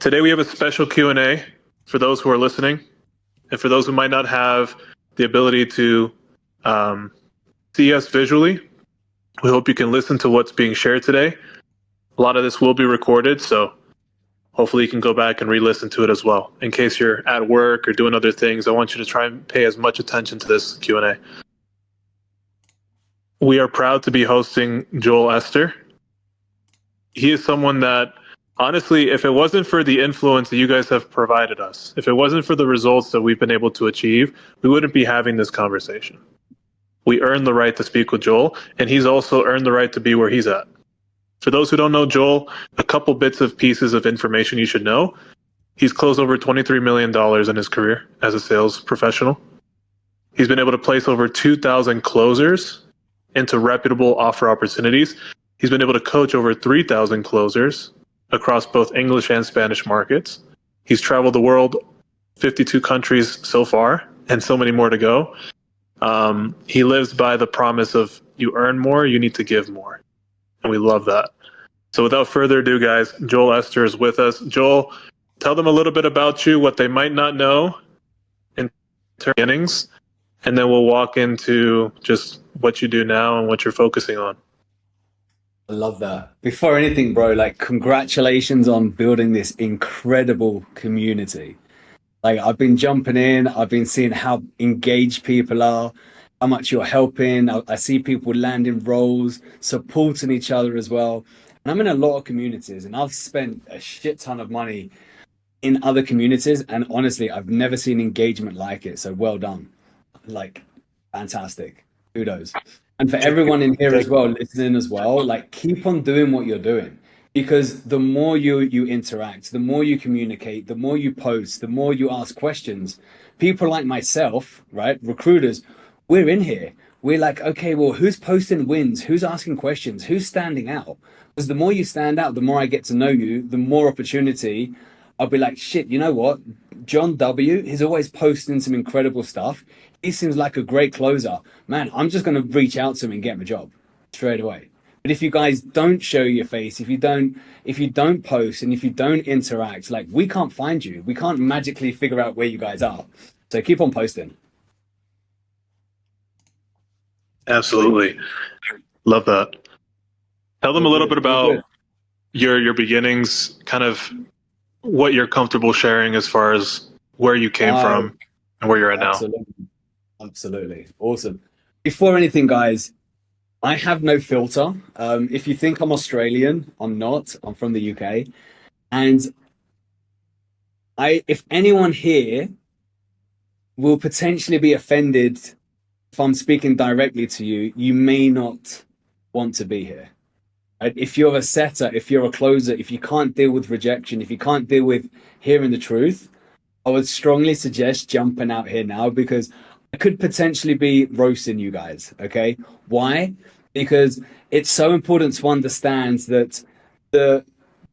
Today we have a special Q&A for those who are listening, and for those who might not have the ability to um, see us visually. We hope you can listen to what's being shared today. A lot of this will be recorded, so hopefully you can go back and re-listen to it as well. In case you're at work or doing other things, I want you to try and pay as much attention to this Q&A. We are proud to be hosting Joel Esther. He is someone that, honestly, if it wasn't for the influence that you guys have provided us, if it wasn't for the results that we've been able to achieve, we wouldn't be having this conversation. We earned the right to speak with Joel, and he's also earned the right to be where he's at. For those who don't know Joel, a couple bits of pieces of information you should know. He's closed over $23 million in his career as a sales professional. He's been able to place over 2,000 closers into reputable offer opportunities. He's been able to coach over 3,000 closers across both English and Spanish markets. He's traveled the world, 52 countries so far, and so many more to go. He lives by the promise of you earn more, you need to give more. And we love that. So without further ado, guys, Joel Esther is with us. Joel, tell them a little bit about you, what they might not know in terms of beginnings, and then we'll walk into just what you do now and what you're focusing on. I love that. Before anything, bro, like congratulations on building this incredible community. Like I've been jumping in, I've been seeing how engaged people are, how much you're helping. I see people landing roles, supporting each other as well. And I'm in a lot of communities and I've spent a shit ton of money in other communities. And honestly, I've never seen engagement like it. So well done. Like fantastic. Kudos. And for everyone in here as well, listening as well, like keep on doing what you're doing. Because the more you interact, the more you communicate, the more you post, the more you ask questions. People like myself, right? Recruiters, we're in here. We're like, okay, well, who's posting wins? Who's asking questions? Who's standing out? Because the more you stand out, the more I get to know you, the more opportunity. I'll be like, shit, you know what? John W., he's always posting some incredible stuff. He seems like a great closer. Man, I'm just going to reach out to him and get him a job straight away. But if you guys don't show your face, if you don't post and if you don't interact, like we can't find you. We can't magically figure out where you guys are. So keep on posting. Absolutely. Love that. Tell them a little bit about your beginnings, kind of what you're comfortable sharing as far as where you came from and where you're at now. Absolutely. Awesome. Before anything, guys, I have no filter. If you think I'm Australian, I'm not. I'm from the UK. And if anyone here will potentially be offended if I'm speaking directly to you, you may not want to be here. Right? If you're a setter, if you're a closer, if you can't deal with rejection, if you can't deal with hearing the truth, I would strongly suggest jumping out here now because I could potentially be roasting you guys, okay? Why? Because it's so important to understand that the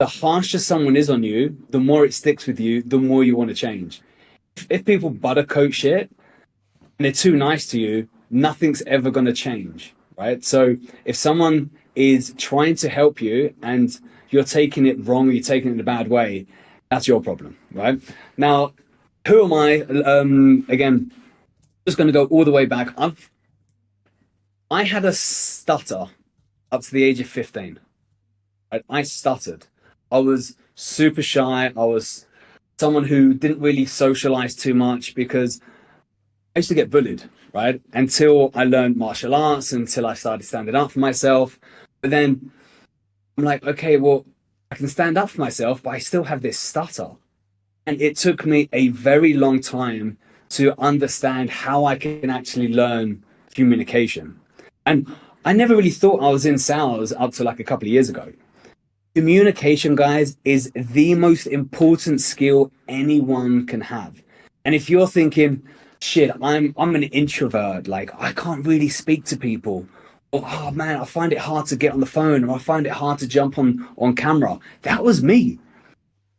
harsher someone is on you, the more it sticks with you, the more you want to change. If people buttercoat shit and they're too nice to you, nothing's ever going to change, right? So if someone is trying to help you and you're taking it wrong, you're taking it in a bad way, that's your problem, right? Now, who am I? Again, just going to go all the way back. I had a stutter up to the age of 15. I stuttered. I was super shy. I was someone who didn't really socialize too much because I used to get bullied, right? Until I learned martial arts, until I started standing up for myself. But then I'm like, okay, well, I can stand up for myself, but I still have this stutter. And it took me a very long time to understand how I can actually learn communication. And I never really thought I was in sales up to like a couple of years ago. Communication, guys, is the most important skill anyone can have. And if you're thinking, shit, I'm an introvert, like I can't really speak to people, or oh man, I find it hard to get on the phone, or I find it hard to jump on camera. That was me.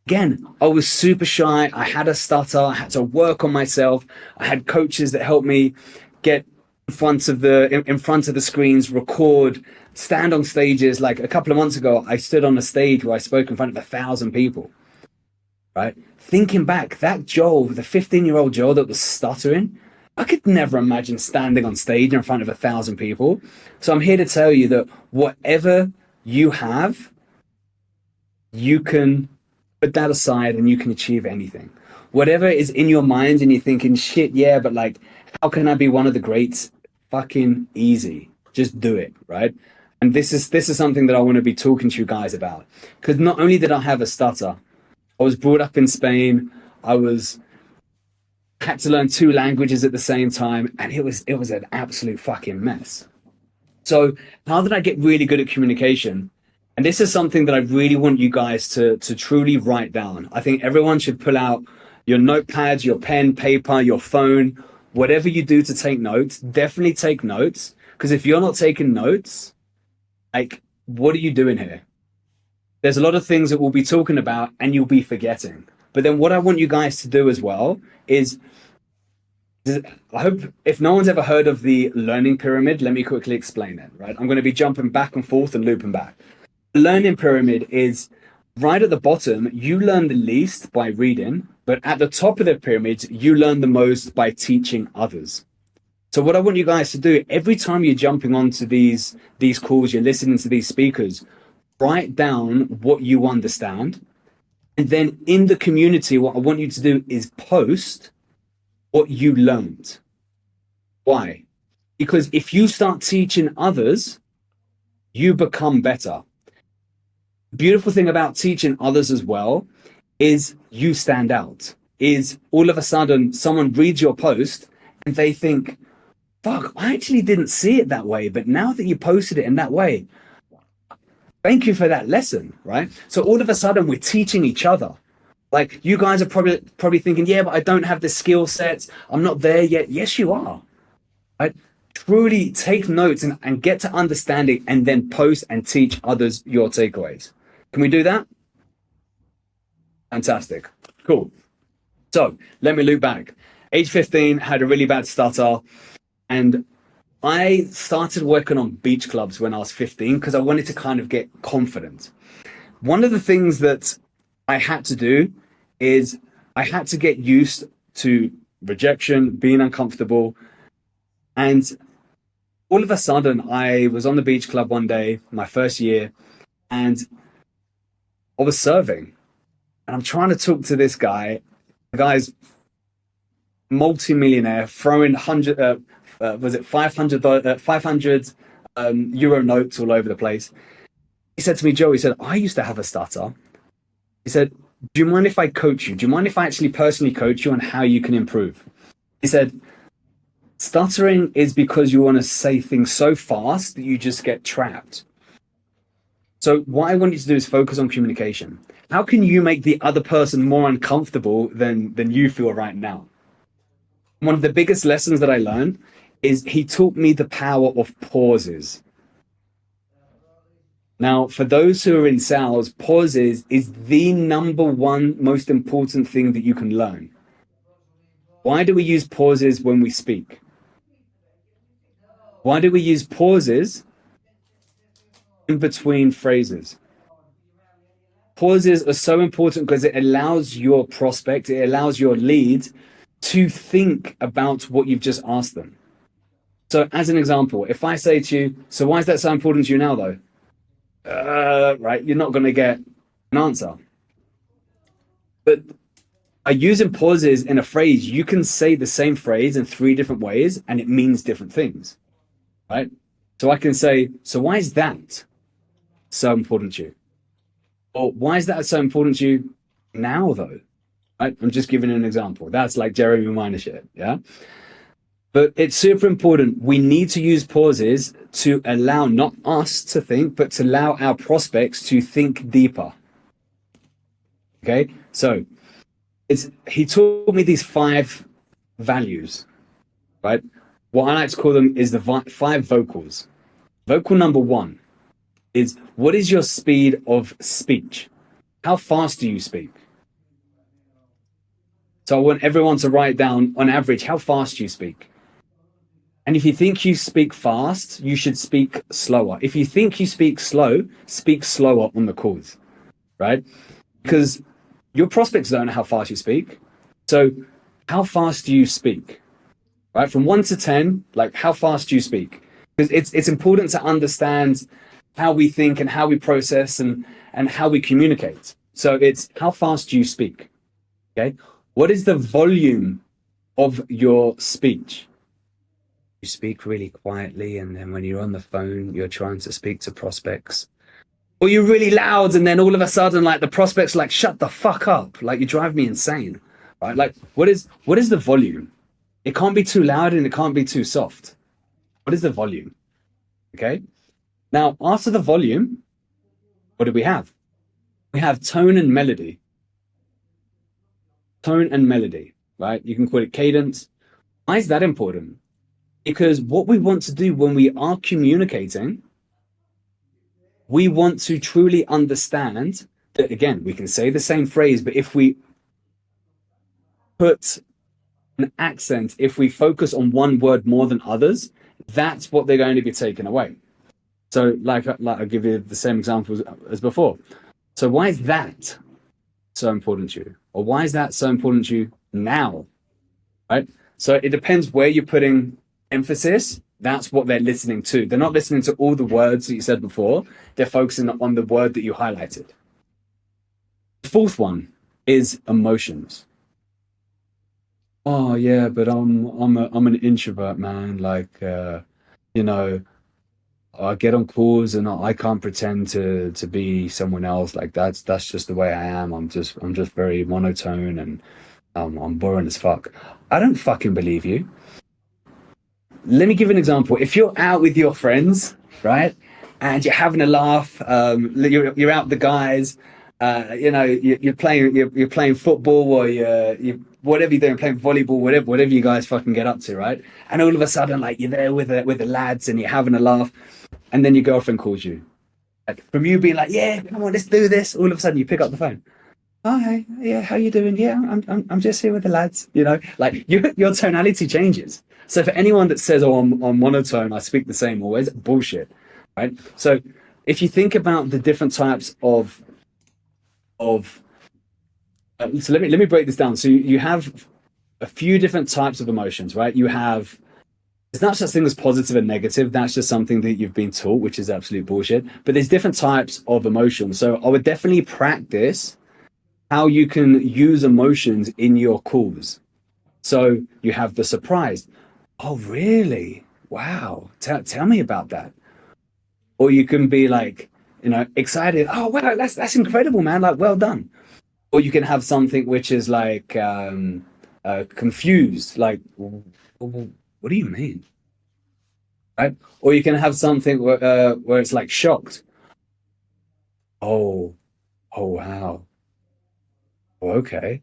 Again, I was super shy. I had a stutter. I had to work on myself. I had coaches that helped me get in front of the screens, record, stand on stages. Like a couple of months ago, I stood on a stage where I spoke in front of 1,000 people. right? Thinking back, that Joel, the 15-year-old Joel that was stuttering, I could never imagine standing on stage in front of 1,000 people. So I'm here to tell you that whatever you have, you can put that aside and you can achieve anything. Whatever is in your mind and you're thinking, shit, yeah, but like, how can I be one of the greats? Fucking easy. Just do it, right? And this is something that I want to be talking to you guys about. Because not only did I have a stutter, I was brought up in Spain. Had to learn two languages at the same time, and it was an absolute fucking mess. So how did I get really good at communication? And this is something that I really want you guys to truly write down. I think everyone should pull out your notepads, your pen, paper, your phone, whatever you do to take notes. Definitely take notes, because if you're not taking notes, like, what are you doing here? There's a lot of things that we'll be talking about and you'll be forgetting. But then what I want you guys to do as well is, I hope, if no one's ever heard of the learning pyramid, let me quickly explain it, right? I'm going to be jumping back and forth and looping back. The learning pyramid is right at the bottom, you learn the least by reading, but at the top of the pyramid, you learn the most by teaching others. So what I want you guys to do, every time you're jumping onto these calls, you're listening to these speakers, write down what you understand. And then in the community, what I want you to do is post what you learned. Why? Because if you start teaching others, you become better. Beautiful thing about teaching others as well is you stand out. Is all of a sudden someone reads your post and they think, fuck, I actually didn't see it that way, but now that you posted it in that way, thank you for that lesson, right? So all of a sudden we're teaching each other. Like, you guys are probably thinking, yeah, but I don't have the skill sets. I'm not there yet. Yes, you are. Right? Truly take notes and get to understanding, and then post and teach others your takeaways. Can we do that? Fantastic. Cool. So let me loop back. Age 15, had a really bad stutter. And I started working on beach clubs when I was 15 because I wanted to kind of get confident. One of the things that I had to do is I had to get used to rejection, being uncomfortable. And all of a sudden, I was on the beach club one day, my first year, and I was serving. And I'm trying to talk to this guy. The guy's multi-millionaire, throwing 500 euro notes all over the place. He said to me, Joe, he said, I used to have a stutter. He said, do you mind if I coach you? Do you mind if I actually personally coach you on how you can improve? He said, stuttering is because you want to say things so fast that you just get trapped. So what I want you to do is focus on communication. How can you make the other person more uncomfortable than you feel right now? One of the biggest lessons that I learned is he taught me the power of pauses. Now, for those who are in sales, pauses is the number one most important thing that you can learn. Why do we use pauses when we speak? Why do we use pauses in between phrases? Pauses are so important because it allows your prospect, it allows your lead to think about what you've just asked them. So as an example, if I say to you, so why is that so important to you now though? Right, you're not going to get an answer. But by using pauses in a phrase, you can say the same phrase in 3 different ways and it means different things, right? So I can say, so why is that so important to you? Or why is that so important to you now though? Right? I'm just giving an example. That's like Jeremy Minor shit, yeah? But it's super important. We need to use pauses to allow not us to think, but to allow our prospects to think deeper. Okay? So he taught me these 5 values, right? What I like to call them is the 5 vocals. Vocal number 1 is, what is your speed of speech? How fast do you speak? So I want everyone to write down, on average, how fast you speak. And if you think you speak fast, you should speak slower. If you think you speak slow, speak slower on the calls, right? Because your prospects don't know how fast you speak. So how fast do you speak? Right? From 1 to 10, like how fast do you speak? Because it's important to understand how we think and how we process and how we communicate. So it's how fast do you speak? Okay. What is the volume of your speech? You speak really quietly, and then when you're on the phone, you're trying to speak to prospects. Or you're really loud, and then all of a sudden, like the prospects, like shut the fuck up, like you drive me insane, right? Like what is the volume? It can't be too loud and it can't be too soft. What is the volume? Okay. Now, after the volume, what do we have? We have tone and melody. Tone and melody, right? You can call it cadence. Why is that important? Because what we want to do when we are communicating, we want to truly understand that, again, we can say the same phrase, but if we put an accent, if we focus on one word more than others, that's what they're going to be taken away. So, like I'll give you the same example as before. So, why is that so important to you? Or why is that so important to you now? Right? So, it depends where you're putting emphasis. That's what they're listening to. They're not listening to all the words that you said before. They're focusing on the word that you highlighted. The fourth one is emotions. Oh yeah, but I'm an introvert, man. Like you know, I get on calls and I can't pretend to be someone else. Like that's just the way I am. I'm just very monotone and I'm boring as fuck. I don't fucking believe you. Let me give an example. If you're out with your friends, right, and you're having a laugh, you're out with the guys, you're playing football or you whatever you're doing, playing volleyball, whatever you guys fucking get up to, right? And all of a sudden, like you're there with the lads and you're having a laugh, and then your girlfriend calls you. Like, from you being like, yeah, come on, let's do this. All of a sudden, you pick up the phone. Oh, hey, yeah, how you doing? Yeah, I'm just here with the lads. Like your tonality changes. So for anyone that says, "Oh, I'm monotone, I speak the same always," bullshit, right? So if you think about the different types of so let me break this down. So you have a few different types of emotions, right? You have It's not such thing as positive and negative. That's just something that you've been taught, which is absolute bullshit. But there's different types of emotions. So I would definitely practice how you can use emotions in your calls. So you have the surprise. Oh, really? Wow. Tell me about that. Or you can be like, excited. Oh, wow, that's incredible, man. Like, well done. Or you can have something which is like confused. Like, what do you mean? Right? Or you can have something where it's like shocked. Oh, oh, wow. Oh, okay.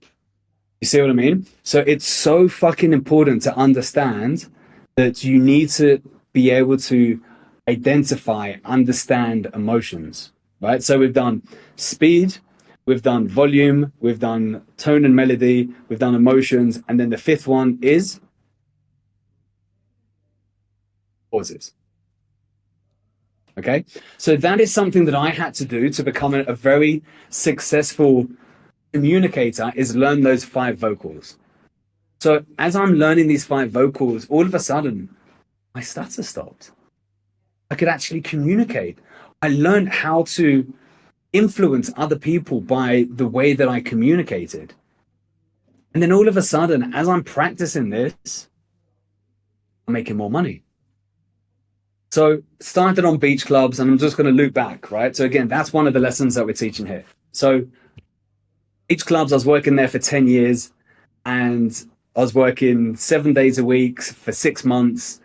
You see what I mean? So it's so fucking important to understand that you need to be able to identify, understand emotions, right? So we've done speed, we've done volume, we've done tone and melody, we've done emotions, and then the fifth one is pauses. Okay, so that is something that I had to do to become a very successful communicator, is learn those five vocals. So as I'm learning these five vocals, all of a sudden my stutter stopped. I could actually communicate. I learned how to influence other people by the way that I communicated. And then all of a sudden, as I'm practicing this, I'm making more money. So started on beach clubs, and I'm just going to loop back, right? So again, that's one of the lessons that we're teaching here. So beach clubs, I was working there for 10 years, and I was working 7 days a week for 6 months,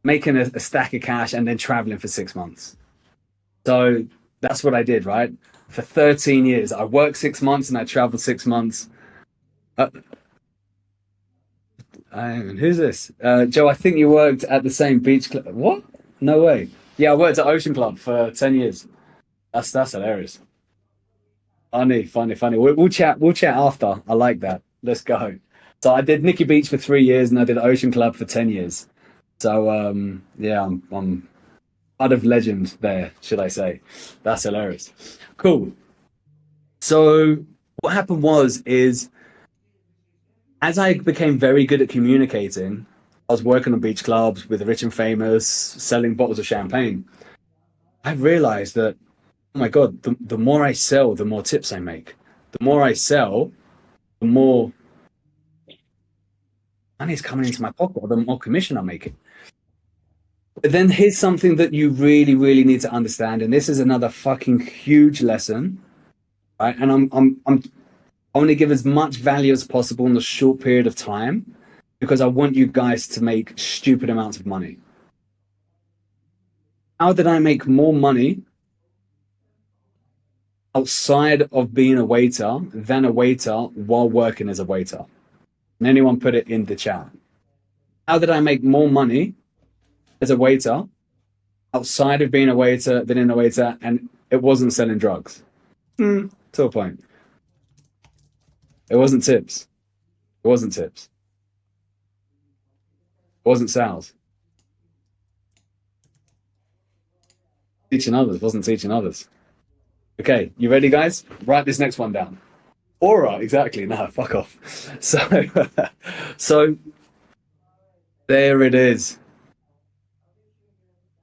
making a stack of cash, and then traveling for 6 months. So that's what I did, right? For 13 years. I worked 6 months and I traveled 6 months. Who's this? Joe, I think you worked at the same beach club. What? No way. Yeah, I worked at Ocean Club for 10 years. That's hilarious. Funny. We'll chat after. I like that. Let's go. So I did Nikki Beach for 3 years and I did Ocean Club for 10 years. So yeah, I'm part of legend there, should I say. That's hilarious. Cool. So what happened is as I became very good at communicating, I was working on beach clubs with the rich and famous, selling bottles of champagne. I realized that, oh my God, the more I sell, the more tips I make. The more I sell, the more money's coming into my pocket, or the more commission I'm making. But then here's something that you really, really need to understand, and this is another fucking huge lesson, right? And I want to give as much value as possible in a short period of time because I want you guys to make stupid amounts of money. How did I make more money outside of being a waiter than a waiter while working as a waiter? And anyone put it in the chat. How did I make more money as a waiter outside of being a waiter than in a waiter, and it wasn't selling drugs? To a point. It wasn't tips. It wasn't tips. It wasn't sales. Teaching others wasn't teaching others. Okay, you ready, guys? Write this next one down. Aura, exactly. No, fuck off. So there it is.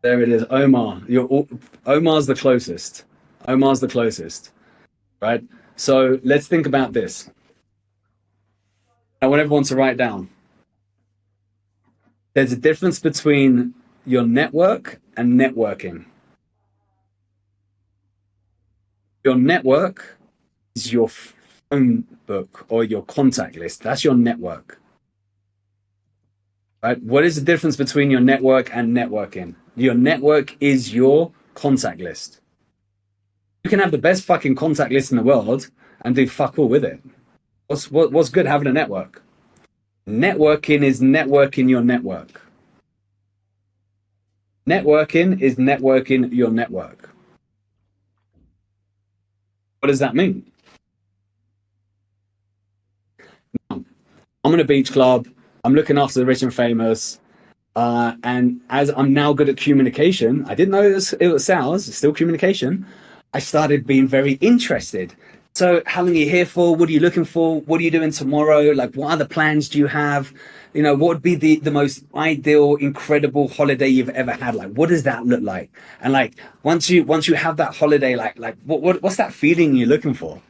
There it is. Omar's the closest. Omar's the closest, right? So let's think about this. I want everyone to write down. There's a difference between your network and networking. Your network is your phone book or your contact list. That's your network. Right? What is the difference between your network and networking? Your network is your contact list. You can have the best fucking contact list in the world and do fuck all with it. What's good having a network? Networking is networking your network. Networking is networking your network. What does that mean? I'm in a beach club. I'm looking after the rich and famous. And as I'm now good at communication, I didn't know it was sales, it's still communication. I started being very interested. So how long are you here for? What are you looking for? What are you doing tomorrow? Like, what other plans do you have? You know, what would be the most ideal, incredible holiday you've ever had? Like, what does that look like? And like, once you have that holiday, like what's that feeling you're looking for?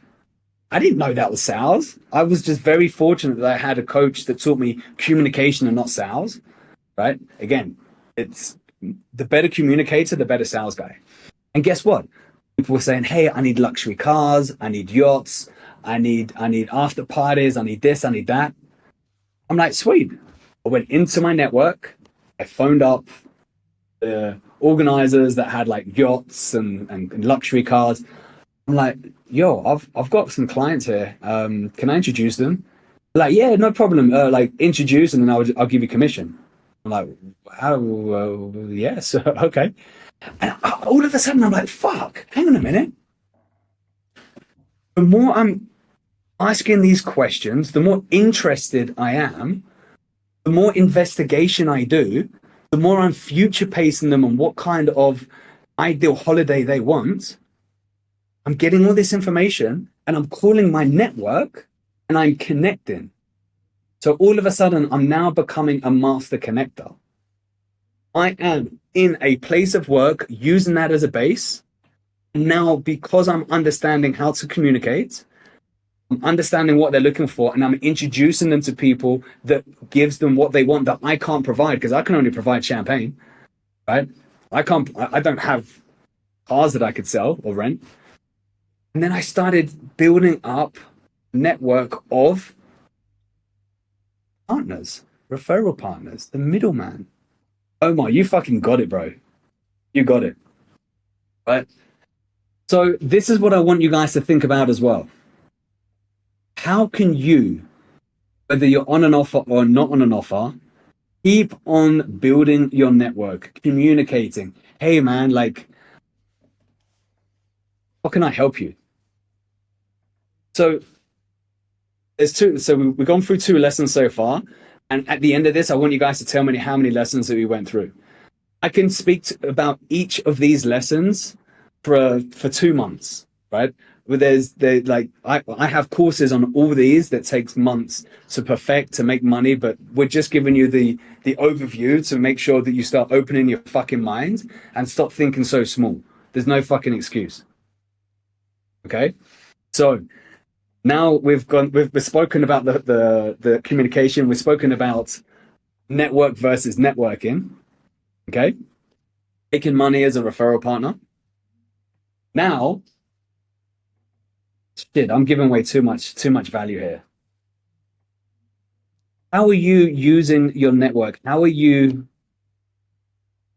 I didn't know that was sales. I was just very fortunate that I had a coach that taught me communication and not sales, right? Again, it's the better communicator, the better sales guy. And guess what? People were saying, hey, I need luxury cars, I need yachts, I need after parties, I need this, I need that. I'm like, sweet. I went into my network, I phoned up the organizers that had like yachts and luxury cars. I'm like, yo, I've got some clients here. Can I introduce them? Like, yeah, no problem. Like, introduce, and then I'll give you commission. I'm like, wow, yes, okay. And all of a sudden, I'm like, fuck, hang on a minute. The more I'm asking these questions, the more interested I am, the more investigation I do, the more I'm future pacing them on what kind of ideal holiday they want. I'm getting all this information and I'm calling my network and I'm connecting. So all of a sudden, I'm now becoming a master connector. I am in a place of work using that as a base. And now, because I'm understanding how to communicate, I'm understanding what they're looking for, and I'm introducing them to people that gives them what they want that I can't provide because I can only provide champagne, right? I don't have cars that I could sell or rent. And then I started building up a network of partners, referral partners, the middleman. Omar, you fucking got it, bro. You got it. Right? So this is what I want you guys to think about as well. How can you, whether you're on an offer or not on an offer, keep on building your network, communicating? Hey, man, like, how can I help you? So there's two. So we've gone through 2 lessons so far. And at the end of this, I want you guys to tell me how many lessons that we went through. I can speak about each of these lessons for 2 months, right? I have courses on all these that takes months to perfect, to make money, but we're just giving you the overview to make sure that you start opening your fucking mind and stop thinking so small. There's no fucking excuse. Okay? So now we've spoken about the communication, we've spoken about network versus networking. Okay? Making money as a referral partner. Now, shit, I'm giving away too much value here. How are you using your network? How are you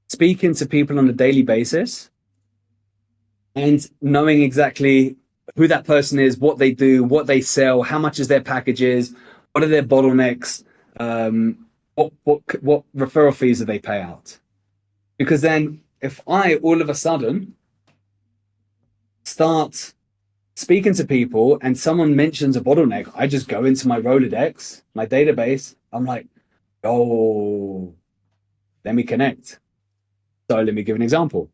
speaking to people on a daily basis and knowing exactly who that person is, what they do, what they sell, how much is their packages, what are their bottlenecks, what referral fees do they pay out? Because then if I all of a sudden start speaking to people and someone mentions a bottleneck, I just go into my Rolodex, my database. I'm like, oh, let me connect. So let me give an example.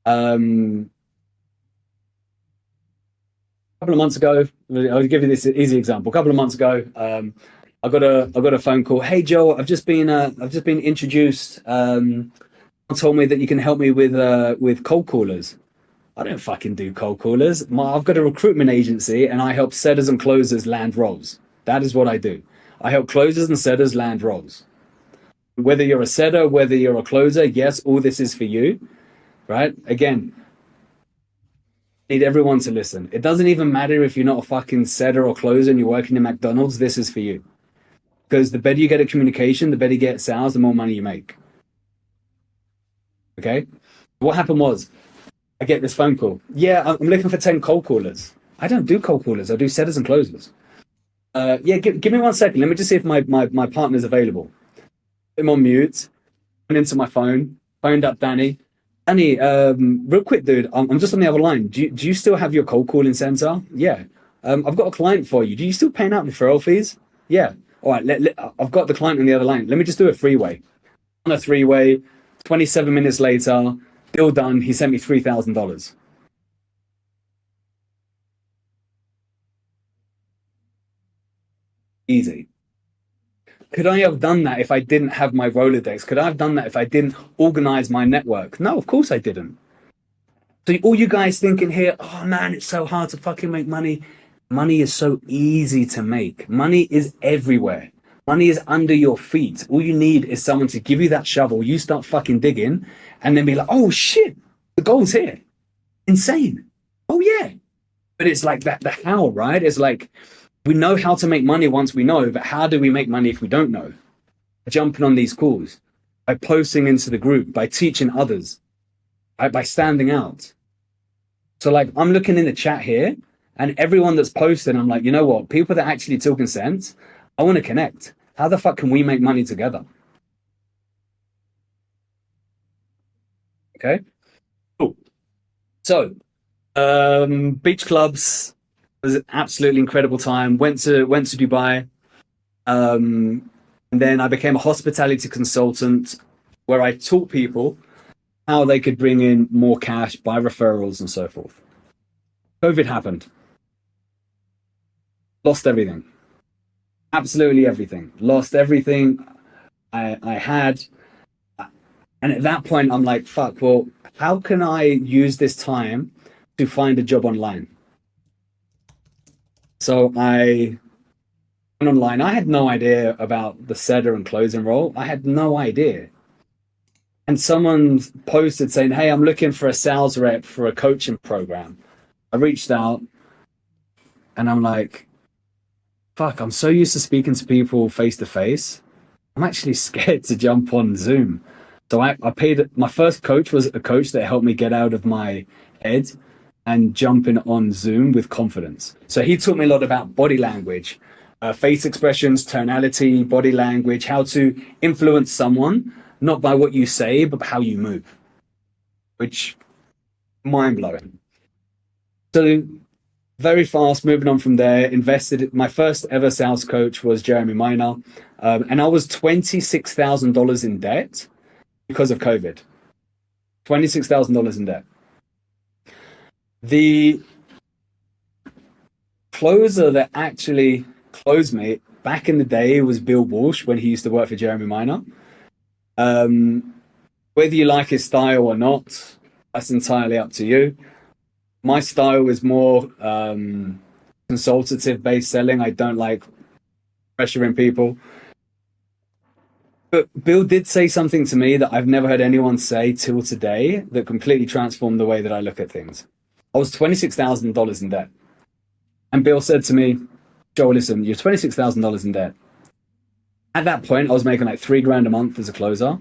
A couple of months ago, I'll give you this easy example. A couple of months ago, I got a phone call. Hey Joel, I've just been introduced. Someone told me that you can help me with cold callers. I don't fucking do cold callers. I've got a recruitment agency and I help setters and closers land roles. That is what I do. I help closers and setters land roles. Whether you're a setter, whether you're a closer, yes, all this is for you, right? Again, need everyone to listen. It doesn't even matter if you're not a fucking setter or closer and you're working in McDonald's, this is for you. Because the better you get at communication, the better you get at sales, the more money you make. Okay? What happened was, I get this phone call. Yeah, I'm looking for 10 cold callers. I don't do cold callers. I do setters and closers. Yeah, give me 1 second. Let me just see if my partner's available. I'm on mute. Went into my phone. Phoned up Danny. Danny, real quick, dude. I'm just on the other line. Do you still have your cold calling center? Yeah. I've got a client for you. Do you still pay out referral fees? Yeah. All right. I've got the client on the other line. Let me just do a three-way. On a three-way. 27 minutes later. Deal done. He sent me $3,000. Easy. Could I have done that if I didn't have my Rolodex? Could I have done that if I didn't organize my network? No, of course I didn't. So all you guys thinking here, oh man, it's so hard to fucking make money. Money is so easy to make. Money is everywhere. Money is under your feet. All you need is someone to give you that shovel. You start fucking digging and then be like, oh shit, the gold's here. Insane. Oh yeah. But it's like that, the how, right? It's like, we know how to make money once we know, but how do we make money if we don't know? By jumping on these calls, by posting into the group, by teaching others, by standing out. So like, I'm looking in the chat here and everyone that's posting, I'm like, you know what? People that actually talking sense, I want to connect. How the fuck can we make money together? Okay. Cool. So, beach clubs was an absolutely incredible time. Went to Dubai, and then I became a hospitality consultant, where I taught people how they could bring in more cash by referrals and so forth. COVID happened. Lost everything. Absolutely everything. Lost everything I had. And at that point, I'm like, fuck, well, how can I use this time to find a job online? So I went online. I had no idea about the setter and closing role. I had no idea. And someone posted saying, hey, I'm looking for a sales rep for a coaching program. I reached out and I'm like, fuck, I'm so used to speaking to people face to face. I'm actually scared to jump on Zoom. So I paid, my first coach was a coach that helped me get out of my head and jumping on Zoom with confidence. So he taught me a lot about body language, face expressions, tonality, body language, how to influence someone, not by what you say, but how you move, which mind-blowing. So very fast, moving on from there, invested, my first ever sales coach was Jeremy Miner. And I was $26,000 in debt because of COVID. $26,000 in debt. The closer that actually closed me back in the day was Bill Walsh when he used to work for Jeremy Minor. Whether you like his style or not, that's entirely up to you. My style is more consultative based selling. I don't like pressuring people. But Bill did say something to me that I've never heard anyone say till today that completely transformed the way that I look at things. I was $26,000 in debt. And Bill said to me, Joel, listen, you're $26,000 in debt. At that point, I was making like $3,000 a month as a closer.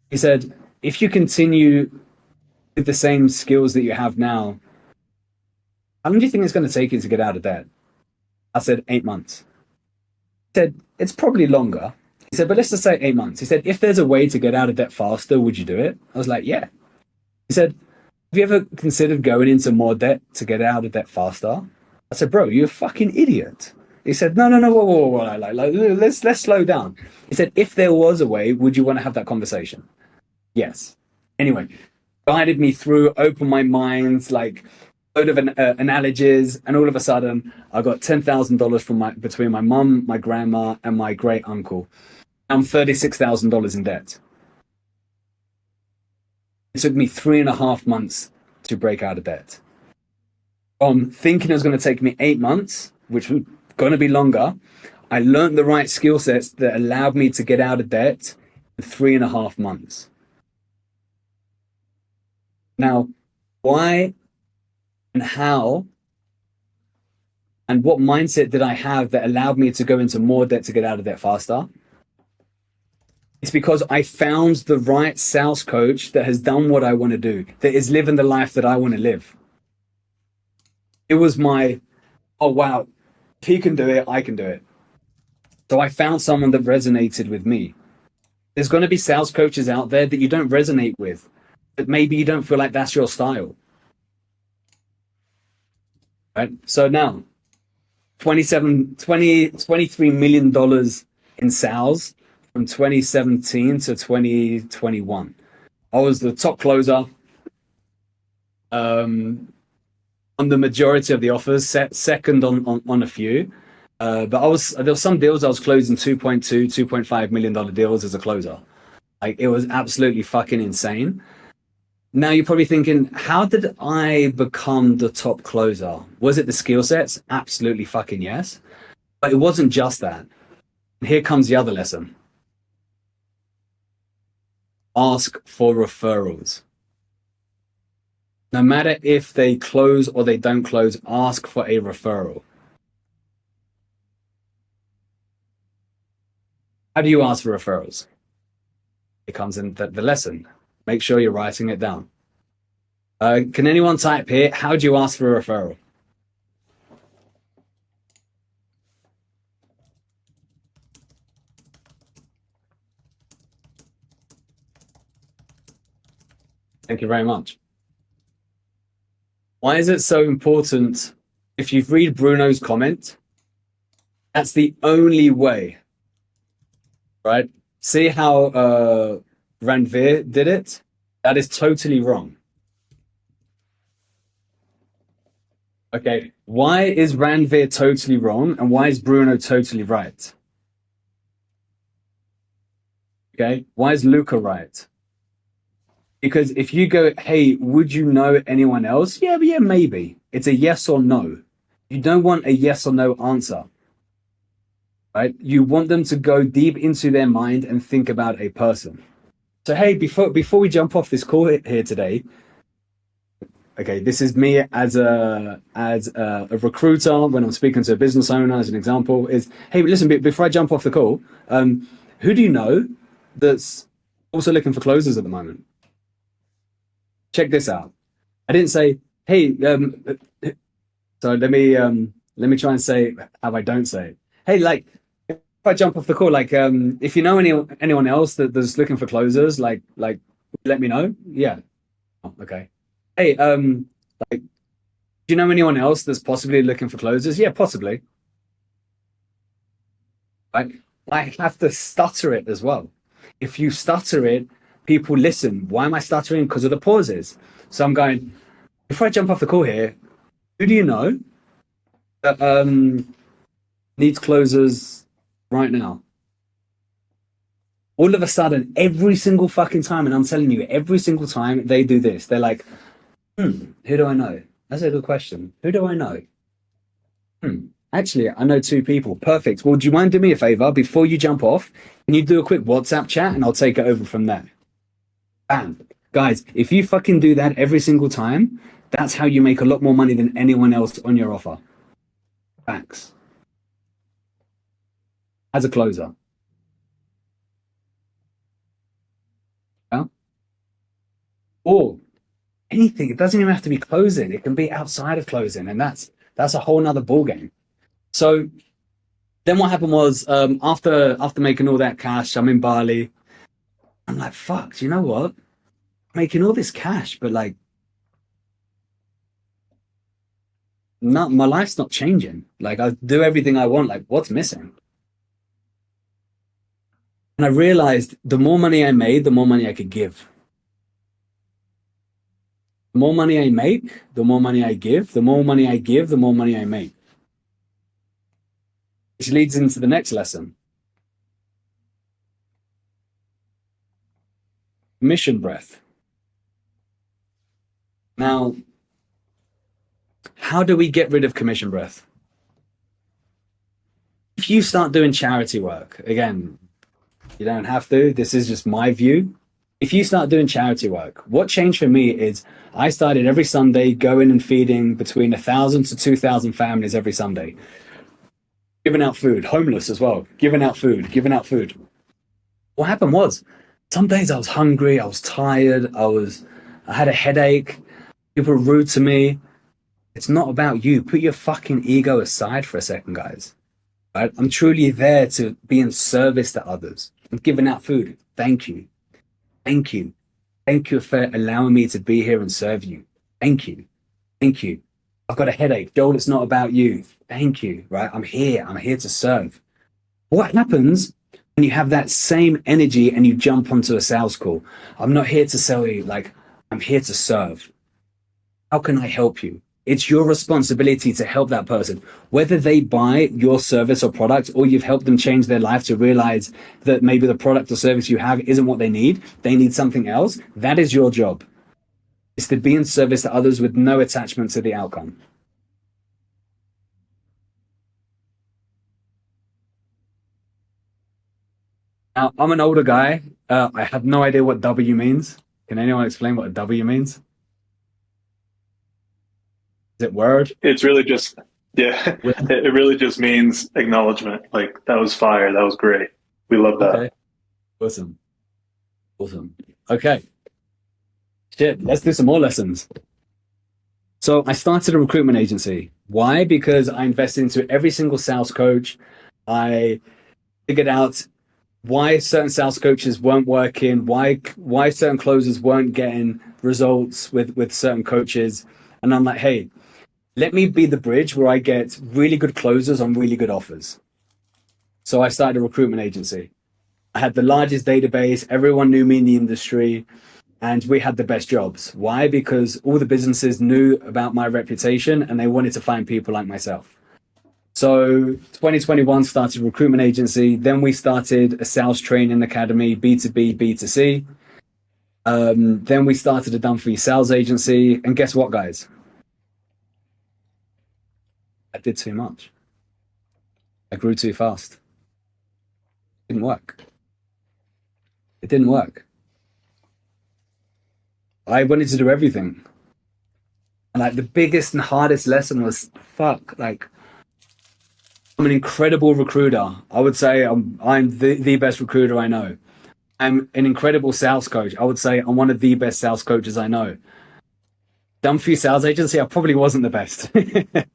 He said, if you continue with the same skills that you have now, how long do you think it's going to take you to get out of debt? I said, 8 months. He said, it's probably longer. He said, but let's just say 8 months. He said, if there's a way to get out of debt faster, would you do it? I was like, yeah. He said, have you ever considered going into more debt to get out of debt faster? I said, bro, you're a fucking idiot. He said, no, whoa. Let's slow down. He said, if there was a way, would you want to have that conversation? Yes. Anyway, guided me through, opened my mind, like load of analogies, and all of a sudden, I got $10,000 from between my mum, my grandma, and my great uncle. I'm $36,000 in debt. It took me 3.5 months to break out of debt. Thinking it was going to take me 8 months, which was going to be longer, I learned the right skill sets that allowed me to get out of debt in 3.5 months. Now, why and how and what mindset did I have that allowed me to go into more debt to get out of debt faster? It's because I found the right sales coach that has done what I want to do, that is living the life that I want to live. It was my, oh, wow, if he can do it, I can do it. So I found someone that resonated with me. There's going to be sales coaches out there that you don't resonate with, that maybe you don't feel like that's your style. Right? So now, $23 million in sales from 2017 to 2021. I was the top closer on the majority of the offers, second on a few. But there were some deals I was closing $2.5 million deals as a closer. Like, it was absolutely fucking insane. Now you're probably thinking, how did I become the top closer? Was it the skill sets? Absolutely fucking yes. But it wasn't just that. Here comes the other lesson. Ask for referrals. No matter if they close or they don't close, ask for a referral. How do you ask for referrals? It comes in the lesson. Make sure you're writing it down. Can anyone type here, how do you ask for a referral? Thank you very much. Why is it so important? If you read Bruno's comment, that's the only way, right? See how Ranveer did it? That is totally wrong. Okay, why is Ranveer totally wrong and why is Bruno totally right? Okay, why is Luca right? Because if you go, hey, would you know anyone else? Yeah, maybe. It's a yes or no. You don't want a yes or no answer, right? You want them to go deep into their mind and think about a person. So, hey, before we jump off this call here today, okay, this is me as a recruiter when I'm speaking to a business owner, as an example, is, hey, listen, before I jump off the call, who do you know that's also looking for closers at the moment? Check this out. I didn't say, hey, so let me try and say how I don't say it. Hey, like, if I jump off the call, like, if you know anyone else that's looking for closers, like, let me know. Yeah. Oh, okay. Hey, like, do you know anyone else that's possibly looking for closers? Yeah, possibly. Like, I have to stutter it as well. If you stutter it, people listen. Why am I stuttering? Because of the pauses. So I'm going, before I jump off the call here, who do you know Needs closers right now. All of a sudden, every single fucking time, and I'm telling you, every single time they do this, they're like, who do I know? That's a good question. Who do I know? Actually, I know two people. Perfect. Well, do you mind doing me a favor before you jump off? Can you do a quick WhatsApp chat and I'll take it over from there? Bam. Guys, if you fucking do that every single time, that's how you make a lot more money than anyone else on your offer. Thanks. As a closer. Yeah? Or anything. It doesn't even have to be closing. It can be outside of closing, and that's a whole nother ball game. So then what happened was after making all that cash, I'm in Bali. I'm like, fuck, do you know what? Making all this cash, but like not my life's not changing. Like I do everything I want. Like what's missing? And I realized the more money I made, the more money I could give. The more money I make, the more money I give. The more money I give, the more money I make. Which leads into the next lesson. Mission breath. Now, how do we get rid of commission breath? If you start doing charity work, again, you don't have to, this is just my view. If you start doing charity work, what changed for me is I started every Sunday going and feeding between 1,000 to 2,000 families every Sunday. Giving out food, homeless as well, giving out food. What happened was, some days I was hungry, I was tired, I had a headache, people were rude to me. It's not about you. Put your fucking ego aside for a second, guys. Right? I'm truly there to be in service to others. I'm giving out food. Thank you. Thank you. Thank you for allowing me to be here and serve you. Thank you. Thank you. I've got a headache. Joel, it's not about you. Thank you. Right? I'm here. I'm here to serve. What happens when you have that same energy and you jump onto a sales call? I'm not here to sell you. Like, I'm here to serve. How can I help you? It's your responsibility to help that person, whether they buy your service or product, or you've helped them change their life to realize that maybe the product or service you have isn't what they need something else. That is your job. It's to be in service to others with no attachment to the outcome. Now, I'm an older guy. I have no idea what W means. Can anyone explain what a W means? Is it word? It's really just, yeah, it really just means acknowledgement. Like, that was fire. That was great. We love that. Okay. Awesome. Okay. Shit, let's do some more lessons. So I started a recruitment agency. Why? Because I invested into every single sales coach. I figured out why certain sales coaches weren't working, why certain closers weren't getting results with certain coaches. And I'm like, hey, let me be the bridge where I get really good closers on really good offers. So I started a recruitment agency. I had the largest database. Everyone knew me in the industry, and we had the best jobs. Why? Because all the businesses knew about my reputation and they wanted to find people like myself. So 2021 started a recruitment agency. Then we started a sales training academy, B2B, B2C. Then we started a done for you sales agency. And guess what, guys? I did too much. I grew too fast. It didn't work. It didn't work. I wanted to do everything. And like the biggest and hardest lesson was, fuck, like, I'm an incredible recruiter. I would say I'm the best recruiter I know. I'm an incredible sales coach. I would say I'm one of the best sales coaches I know. Done for you sales agency, I probably wasn't the best.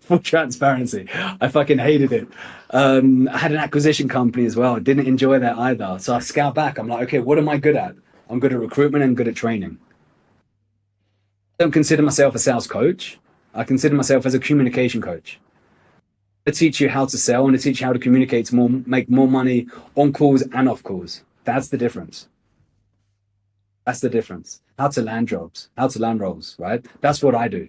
Full transparency. I fucking hated it. I had an acquisition company as well. Didn't enjoy that either. So I scout back. I'm like, okay, what am I good at? I'm good at recruitment and good at training. I don't consider myself a sales coach. I consider myself as a communication coach. I teach you how to sell and I teach you how to communicate to make more money on calls and off calls. That's the difference. That's the difference. How to land jobs, how to land roles, right? That's what I do.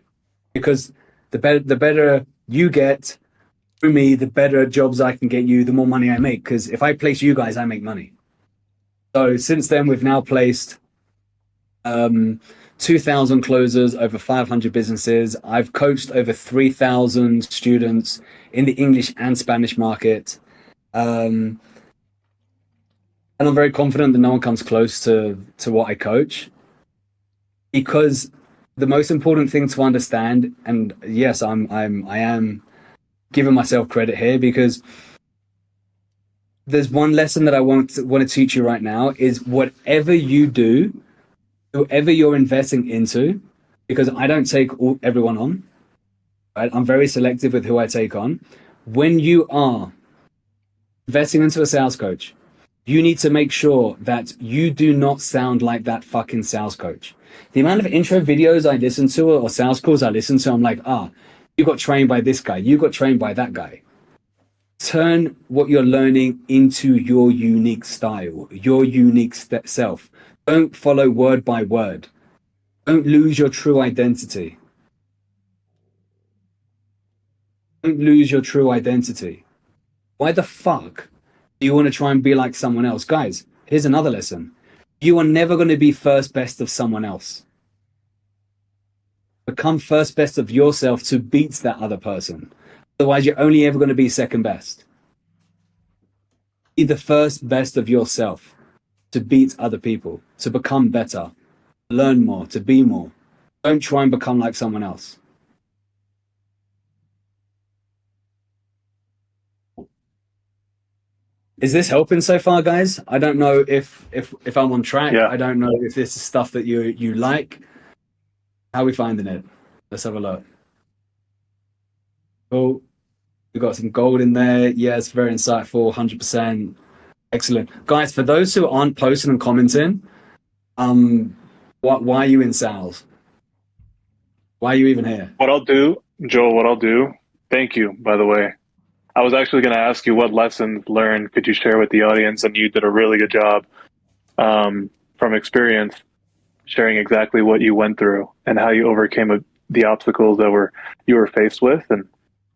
Because the better you get, through me, the better jobs I can get you, the more money I make. Because if I place you guys, I make money. So since then, we've now placed 2,000 closers, over 500 businesses. I've coached over 3,000 students in the English and Spanish market. And I'm very confident that no one comes close to what I coach, because the most important thing to understand, and yes, I am giving myself credit here, because there's one lesson that I want to teach you right now is whatever you do, whoever you're investing into, because I don't take everyone on, right? I'm very selective with who I take on. When you are investing into a sales coach, you need to make sure that you do not sound like that fucking sales coach. The amount of intro videos I listen to or sales calls I listen to, I'm like, you got trained by this guy, you got trained by that guy. Turn what you're learning into your unique style, your unique self. Don't follow word by word. Don't lose your true identity. Don't lose your true identity. Why the fuck do you want to try and be like someone else? Guys, here's another lesson. You are never going to be first best of someone else. Become first best of yourself to beat that other person. Otherwise, you're only ever going to be second best. Be the first best of yourself to beat other people, to become better, learn more, to be more. Don't try and become like someone else. Is this helping so far, guys? I don't know if I'm on track. Yeah. I don't know if this is stuff that you like. How are we finding it? Let's have a look. Oh, we got some gold in there. Yes, very insightful, 100%. Excellent. Guys, for those who aren't posting and commenting, why are you in sales? Why are you even here? What I'll do, Joel, thank you, by the way. I was actually going to ask you what lessons learned could you share with the audience, and you did a really good job from experience sharing exactly what you went through and how you overcame the obstacles that you were faced with and